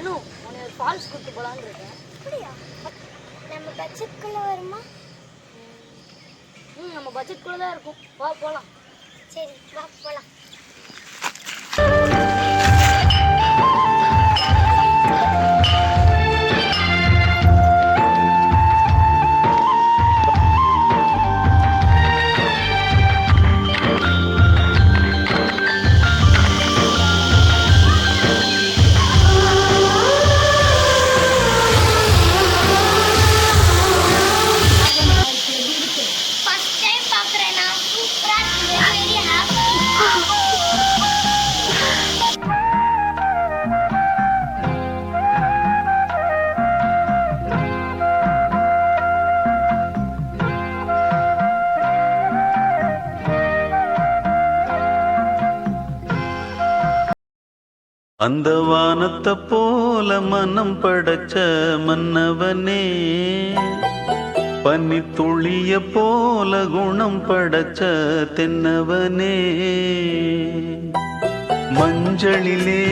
ஜெனு உன்னை ஒரு ஃபால்ஸ் கூட்டு போலான்னு இருக்கேன். அப்படியா? நம்ம பட்ஜெட்குள்ள வருமா? நம்ம பட்ஜெட்குள்ள தான் இருக்கும். வா போலாம். சரி வா போலாம். அந்த வானத்தை போல மனம் படைச்ச மன்னவனே, பனி துளிய போல குணம் படைச்ச தென்னவனே, மஞ்சளிலே